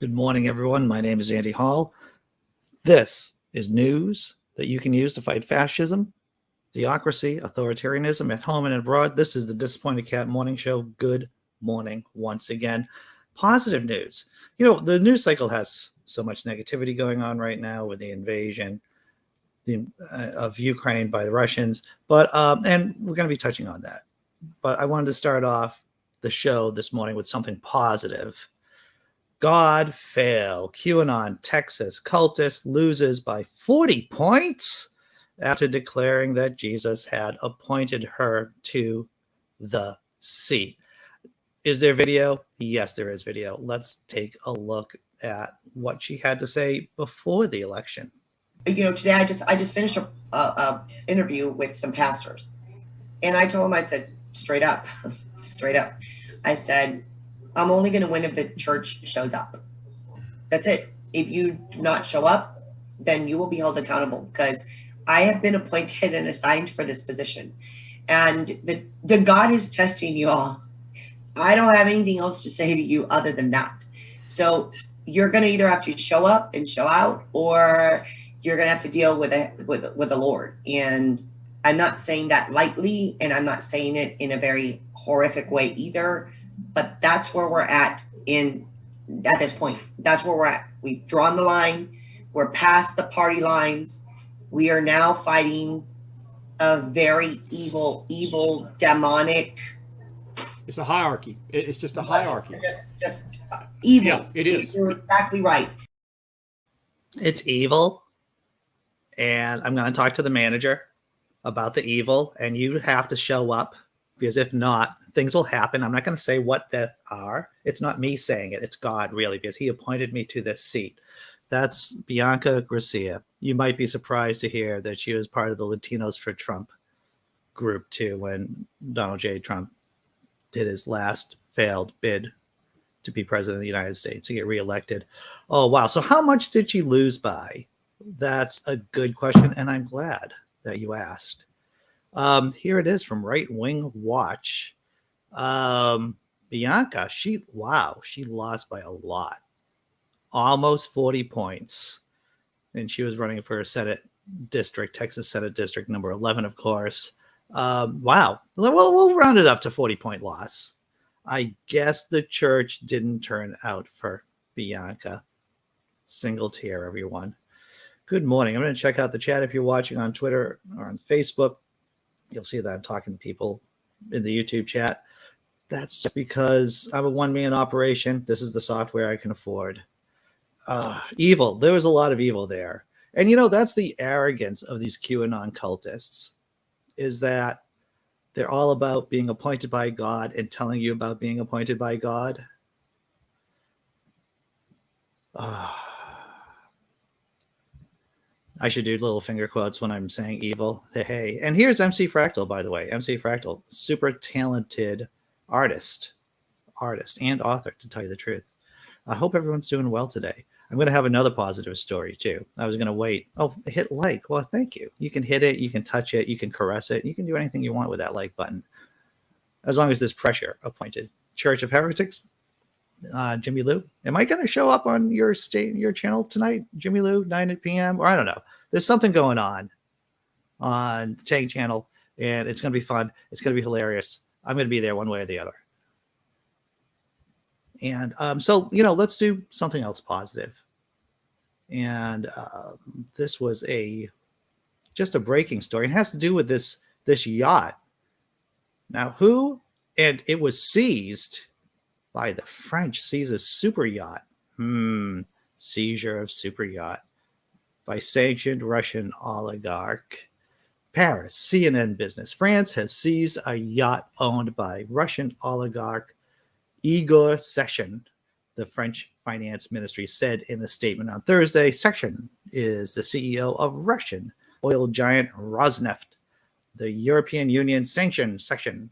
Good morning, everyone. My name is Andy Hall. This is news that you can use to fight fascism, theocracy, authoritarianism at home and abroad. This is the Disappointed Cat Morning Show. Good morning once again. Positive news. The news cycle has so much negativity going on right now with the invasion of Ukraine by the Russians, and we're going to be touching on that. But I wanted to start off the show this morning with something positive. God fail. QAnon Texas cultist loses by 40 points after declaring that Jesus had appointed her to the seat. Is there video? Yes, there is video. Let's take a look at what she had to say before the election. Today I just finished a interview with some pastors, and I told them, I said, straight up, I said, I'm only going to win if the church shows up. That's it. If you do not show up, then you will be held accountable, because I have been appointed and assigned for this position. And the God is testing you all. I don't have anything else to say to you other than that. So you're going to either have to show up and show out, or you're going to have to deal with the Lord. And I'm not saying that lightly, and I'm not saying it in a very horrific way either. But that's where we're at at this point. That's where we're at. We've drawn the line. We're past the party lines. We are now fighting a very evil, demonic. It's a hierarchy. It's just a hierarchy. Just evil. Yeah, it is. You're exactly right. It's evil. And I'm going to talk to the manager about the evil, and you have to show up. Because if not, things will happen. I'm not going to say what they are. It's not me saying it. It's God, really, because he appointed me to this seat. That's Bianca Gracia. You might be surprised to hear that she was part of the Latinos for Trump group, too, when Donald J. Trump did his last failed bid to be president of the United States to get reelected. Oh, wow. So how much did she lose by? That's a good question, and I'm glad that you asked. Here it is from Right Wing Watch. Bianca, she lost by a lot, almost 40 points, and she was running for a Senate district, Texas Senate District number 11, of course. Wow. Well, we'll round it up to 40-point loss. I guess the church didn't turn out for Bianca. Single tear, everyone. Good morning. I'm going to check out the chat if you're watching on Twitter or on Facebook. You'll see that I'm talking to people in the YouTube chat. That's just because I'm a one-man operation. This is the software I can afford. Evil. There was a lot of evil there. And, that's the arrogance of these QAnon cultists, is that they're all about being appointed by God and telling you about being appointed by God. I should do little finger quotes when I'm saying evil. Hey. And here's MC Fractal, by the way. MC Fractal, super talented artist and author, to tell you the truth. I hope everyone's doing well today. I'm going to have another positive story, too. I was going to wait. Oh, hit like. Well, thank you. You can hit it. You can touch it. You can caress it. You can do anything you want with that like button, as long as there's pressure appointed. Church of Heretics, Jimmy Lou. Am I going to show up on your channel tonight, Jimmy Lou, 9 p.m.? Or I don't know. There's something going on the Tang channel, and it's going to be fun. It's going to be hilarious. I'm going to be there one way or the other. And so, let's do something else positive. And this was just a breaking story. It has to do with this yacht. Now, and it was seized by the French, seizes super yacht. Seizure of super yacht by sanctioned Russian oligarch. Paris, CNN Business. France has seized a yacht owned by Russian oligarch Igor Sechin, the French finance ministry said in a statement on Thursday. Sechin is the CEO of Russian oil giant Rosneft. The European Union sanctioned Sechin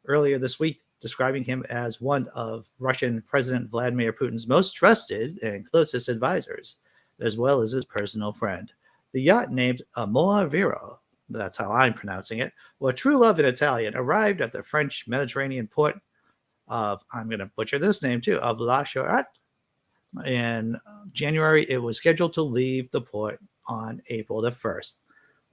earlier this week, describing him as one of Russian President Vladimir Putin's most trusted and closest advisors, as well as his personal friend. The yacht, named Amor Vero, that's how I'm pronouncing it, or True Love in Italian, arrived at the French Mediterranean port of, I'm going to butcher this name too, of La Charette In January, it was scheduled to leave the port on April the 1st.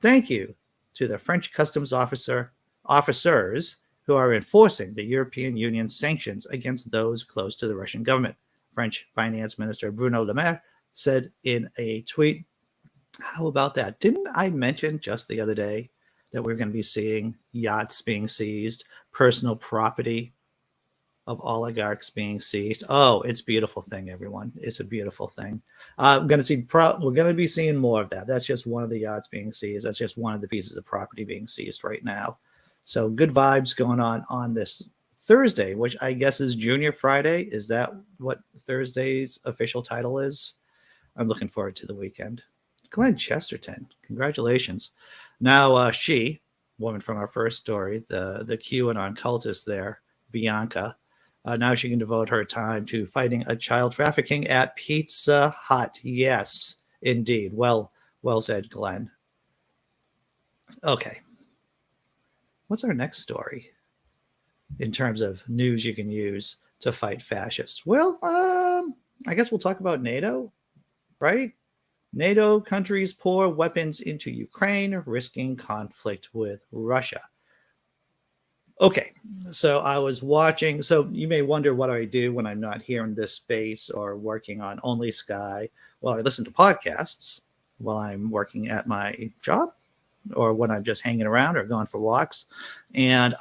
Thank you to the French customs officers who are enforcing the European Union's sanctions against those close to the Russian government. French Finance Minister Bruno Le Maire said in a tweet, how about that? Didn't I mention just the other day that we're going to be seeing yachts being seized, personal property of oligarchs being seized? Oh, it's a beautiful thing, everyone. It's a beautiful thing. We're going to be seeing more of that. That's just one of the yachts being seized. That's just one of the pieces of property being seized right now. So good vibes going on this Thursday, which I guess is Junior Friday. Is that what Thursday's official title is? I'm looking forward to the weekend. Glenn Chesterton, congratulations. Now she, woman from our first story, the QAnon cultist there, Bianca, now she can devote her time to fighting a child trafficking at Pizza Hut. Yes, indeed. Well said, Glenn. Okay. What's our next story in terms of news you can use to fight fascists? Well, I guess we'll talk about NATO, right? NATO countries pour weapons into Ukraine, risking conflict with Russia. Okay, so I was watching. So you may wonder what I do when I'm not here in this space or working on Only Sky. Well, I listen to podcasts while I'm working at my job, or when I'm just hanging around or going for walks. And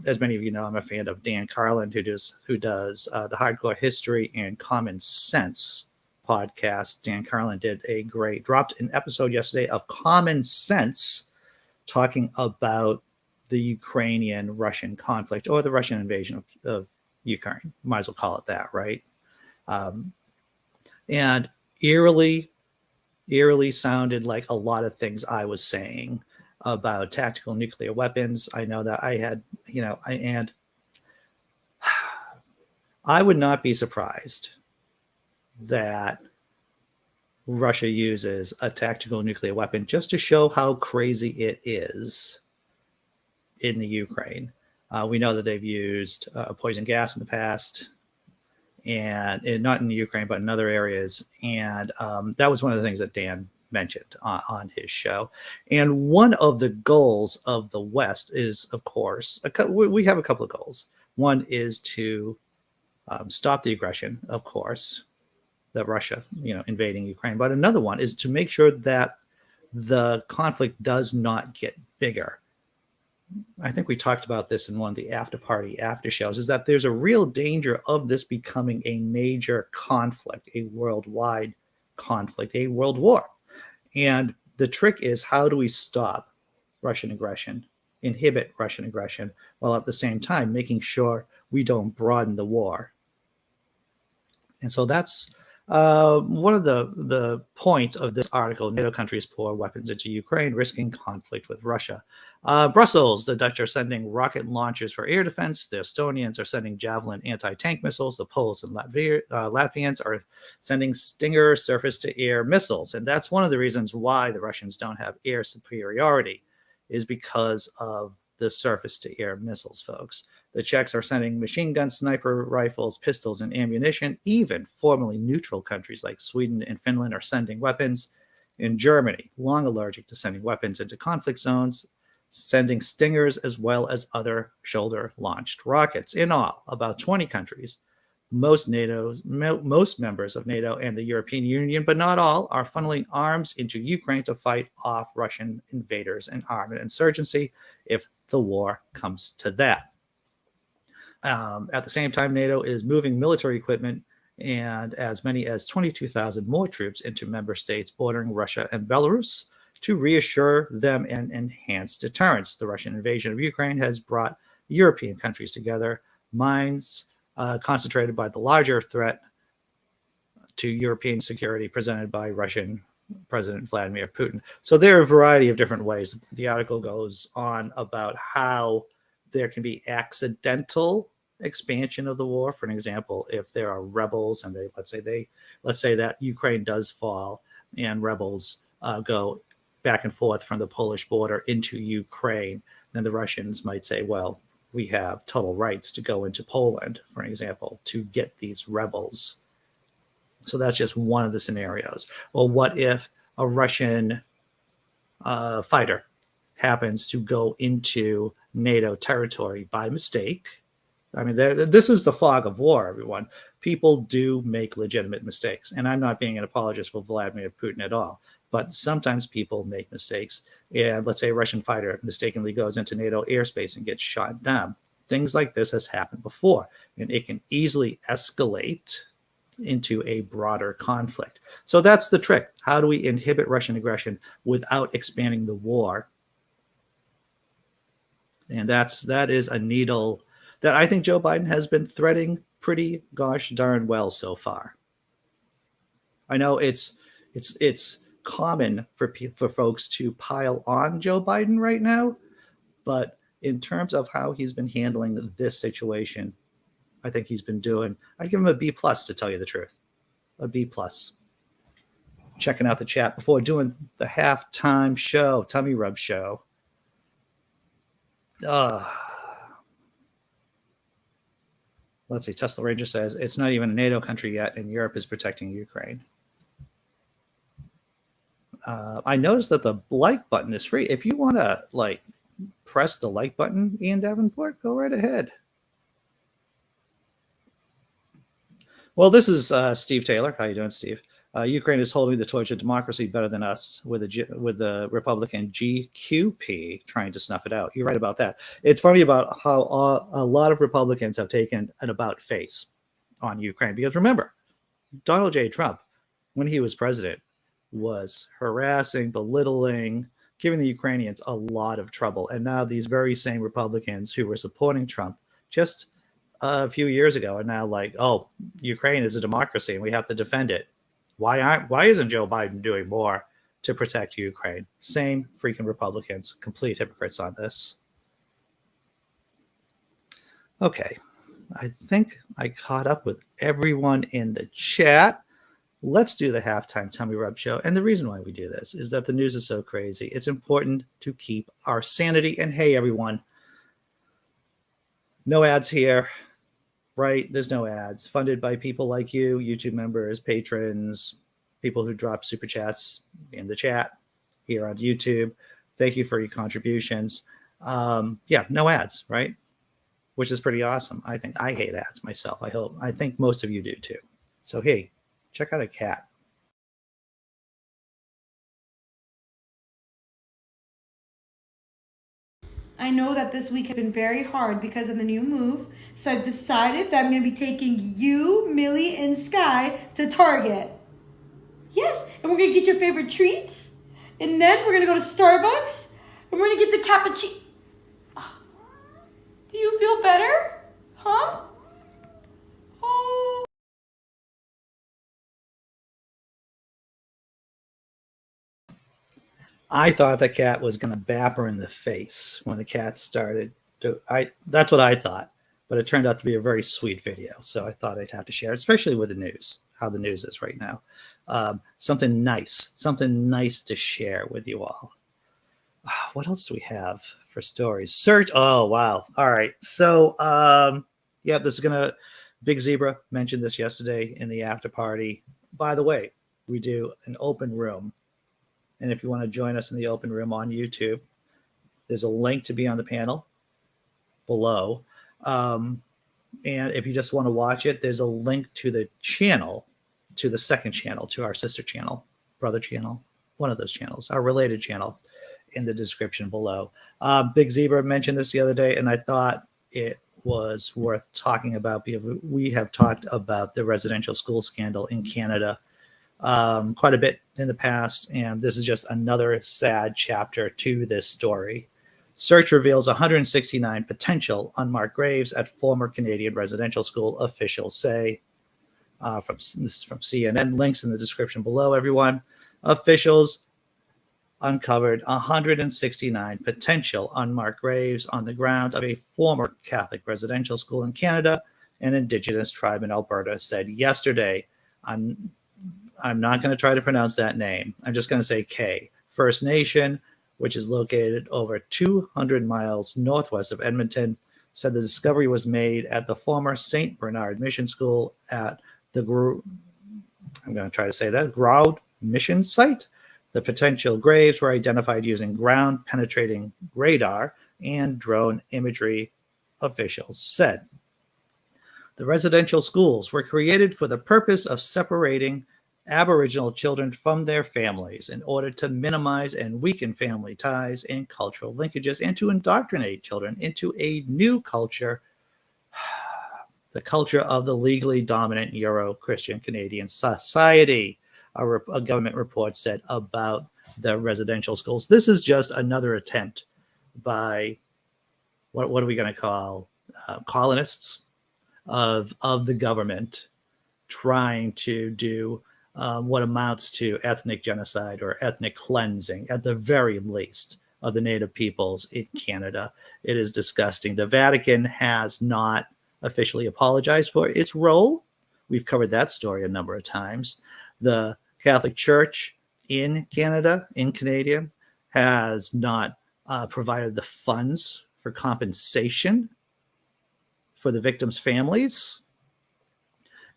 as many of you know, I'm a fan of Dan Carlin, who does the Hardcore History and Common Sense podcast. Dan Carlin dropped an episode yesterday of Common Sense, talking about the Ukrainian-Russian conflict, or the Russian invasion of Ukraine. Might as well call it that, right? And eerily sounded like a lot of things I was saying about tactical nuclear weapons. I know that I had, and I would not be surprised that Russia uses a tactical nuclear weapon just to show how crazy it is in the Ukraine. We know that they've used poison gas in the past, and not in the Ukraine, but in other areas. And that was one of the things that Dan mentioned on his show. And one of the goals of the West is, of course, we have a couple of goals. One is to stop the aggression, of course, that Russia, invading Ukraine. But another one is to make sure that the conflict does not get bigger. I think we talked about this in one of the after shows, is that there's a real danger of this becoming a major conflict, a worldwide conflict, a world war. And the trick is, how do we stop Russian aggression, inhibit Russian aggression, while at the same time making sure we don't broaden the war? And so that's one of the points of this article. NATO countries pour weapons into Ukraine, risking conflict with Russia. Brussels, the Dutch are sending rocket launchers for air defense. The Estonians are sending Javelin anti-tank missiles. The Poles and Latvians are sending Stinger surface-to-air missiles. And that's one of the reasons why the Russians don't have air superiority, is because of the surface-to-air missiles, folks. The Czechs are sending machine guns, sniper rifles, pistols, and ammunition. Even formerly neutral countries like Sweden and Finland are sending weapons. In Germany, long allergic to sending weapons into conflict zones, sending Stingers as well as other shoulder-launched rockets. In all, about 20 countries, most members of NATO and the European Union, but not all, are funneling arms into Ukraine to fight off Russian invaders and arm an insurgency if the war comes to that. At the same time, NATO is moving military equipment and as many as 22,000 more troops into member states bordering Russia and Belarus to reassure them and enhance deterrence. The Russian invasion of Ukraine has brought European countries together, minds concentrated by the larger threat to European security presented by Russian President Vladimir Putin. So there are a variety of different ways. The article goes on about how there can be accidental expansion of the war. For an example, if there are rebels and let's say that Ukraine does fall and rebels go back and forth from the Polish border into Ukraine, then the Russians might say, well, we have total rights to go into Poland, for an example, to get these rebels So that's just one of the scenarios. Well, what if a Russian fighter happens to go into NATO territory by mistake? I mean, this is the fog of war, everyone. People do make legitimate mistakes. And I'm not being an apologist for Vladimir Putin at all. But sometimes people make mistakes. And let's say a Russian fighter mistakenly goes into NATO airspace and gets shot down. Things like this has happened before. And it can easily escalate into a broader conflict. So that's the trick. How do we inhibit Russian aggression without expanding the war? And that is a needle that I think Joe Biden has been threading pretty gosh darn well so far. I know it's common for folks to pile on Joe Biden right now, but in terms of how he's been handling this situation, I think he's been doing, I'd give him a B+ to tell you the truth. A B+. Checking out the chat before doing the halftime show, tummy rub show. Let's see, Tesla Ranger says it's not even a NATO country yet, and Europe is protecting Ukraine. I noticed that the like button is free. If you want to press the like button, Ian Davenport, go right ahead. Well, this is Steve Taylor. How you doing, Steve? Ukraine is holding the torch of democracy better than us, with the Republican GQP trying to snuff it out. You're right about that. It's funny about how a lot of Republicans have taken an about face on Ukraine, because remember, Donald J. Trump, when he was president, was harassing, belittling, giving the Ukrainians a lot of trouble. And now these very same Republicans who were supporting Trump just a few years ago are now like, oh, Ukraine is a democracy and we have to defend it. Why isn't Joe Biden doing more to protect Ukraine? Same freaking Republicans, complete hypocrites on this. Okay, I think I caught up with everyone in the chat. Let's do the halftime tummy rub show. And the reason why we do this is that the news is so crazy. It's important to keep our sanity. And hey, everyone, no ads here, right? There's no ads. Funded by people like you, YouTube members, patrons, people who drop super chats in the chat here on YouTube. Thank you for your contributions. Yeah, no ads, right? Which is pretty awesome. I think I hate ads myself. I think most of you do too. So hey, check out a cat. I know that this week has been very hard because of the new move, so I've decided that I'm going to be taking you, Millie, and Sky to Target. Yes, and we're going to get your favorite treats, and then we're going to go to Starbucks, and we're going to get the cappuccino. Do you feel better? Huh? Oh. I thought the cat was going to bap her in the face when the cat started. That's what I thought, but it turned out to be a very sweet video. So I thought I'd have to share it, especially with the news, how the news is right now. Something nice to share with you all. What else do we have for stories? Search. Oh, wow. All right. So, yeah, this is Big Zebra mentioned this yesterday in the after party. By the way, we do an open room. And if you want to join us in the open room on YouTube, there's a link to be on the panel below. And if you just want to watch it, there's a link to the channel, to the second channel, to our sister channel, brother channel, one of those channels, our related channel, in the description below. Big Zebra mentioned this the other day, and I thought it was worth talking about because we have talked about the residential school scandal in Canada quite a bit in the past, and this is just another sad chapter to this story. Search reveals 169 potential unmarked graves at former Canadian residential school, officials say. This is from CNN. Links in the description below, everyone. Officials uncovered 169 potential unmarked graves on the grounds of a former Catholic residential school in Canada, an Indigenous tribe in Alberta said yesterday. I'm not going to try to pronounce that name. I'm just going to say K. First Nation, which is located over 200 miles northwest of Edmonton, said the discovery was made at the former St. Bernard Mission School at the I'm going to try to say that, ground mission site. The potential graves were identified using ground-penetrating radar and drone imagery, officials said. The residential schools were created for the purpose of separating Aboriginal children from their families in order to minimize and weaken family ties and cultural linkages and to indoctrinate children into a new culture, the culture of the legally dominant Euro-Christian Canadian society, a government report said about the residential schools. This is just another attempt by, what are we going to call, colonists of the government trying to do what amounts to ethnic genocide or ethnic cleansing, at the very least, of the Native peoples in Canada. It is disgusting. The Vatican has not officially apologized for its role. We've covered that story a number of times. The Catholic Church in Canada, in Canada, has not provided the funds for compensation for the victims' families.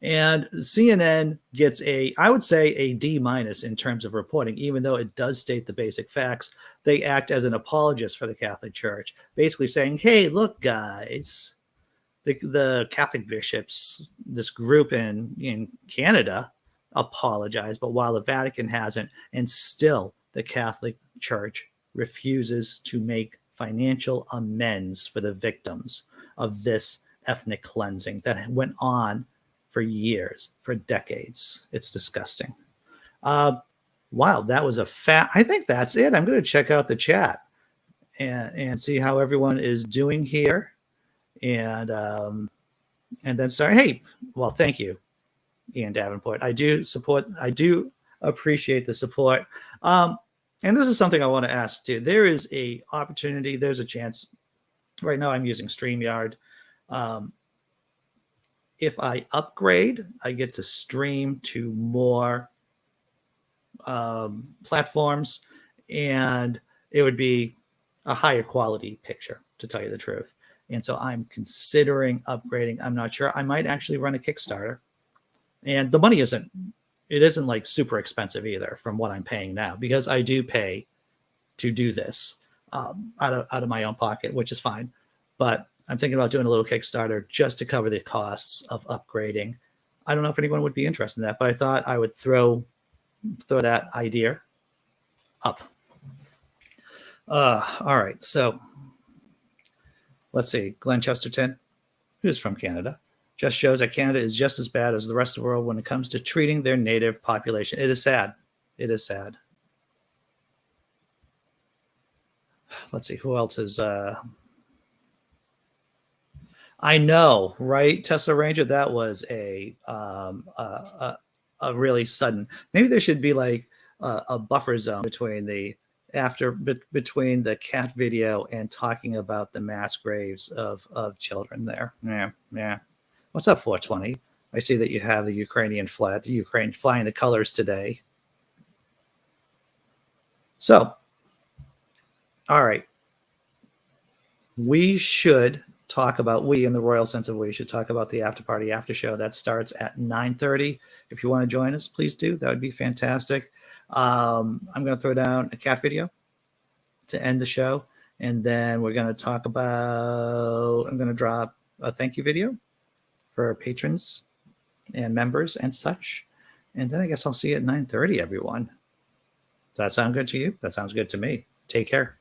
And CNN gets I would say a D- in terms of reporting, even though it does state the basic facts. They act as an apologist for the Catholic Church, basically saying, hey, look, guys, the Catholic bishops, this group in Canada, apologized, but while the Vatican hasn't, and still the Catholic Church refuses to make financial amends for the victims of this ethnic cleansing that went on for years, for decades. It's disgusting. Wow, that was I think that's it. I'm going to check out the chat and see how everyone is doing here. And then sorry. Hey, well, thank you, Ian Davenport. I do appreciate the support. And this is something I want to ask too. There is a opportunity, there's a chance. Right now I'm using StreamYard. If I upgrade, I get to stream to more platforms, and it would be a higher quality picture, to tell you the truth. And so I'm considering upgrading. I'm not sure. I might actually run a Kickstarter. And the money isn't like super expensive either from what I'm paying now, because I do pay to do this out of my own pocket, which is fine. But I'm thinking about doing a little Kickstarter just to cover the costs of upgrading. I don't know if anyone would be interested in that, but I thought I would throw that idea up. All right, so let's see. Glenn Chesterton, who's from Canada, just shows that Canada is just as bad as the rest of the world when it comes to treating their native population. It is sad. It is sad. Let's see, who else is... I know, right? Tesla Ranger, that was a really sudden. Maybe there should be like a buffer zone between the cat video and talking about the mass graves of children there. Yeah. What's up, 420? I see that you have the Ukrainian flag, the Ukraine flying the colors today. So, all right. We in the royal sense of we should talk about the after party after show that starts at 9:30. If you want to join us, please do. That would be fantastic. I'm going to throw down a cat video to end the show. And then we're going to talk about, I'm going to drop a thank you video for patrons and members and such. And then I guess I'll see you at 9:30, everyone. Does that sound good to you? That sounds good to me. Take care.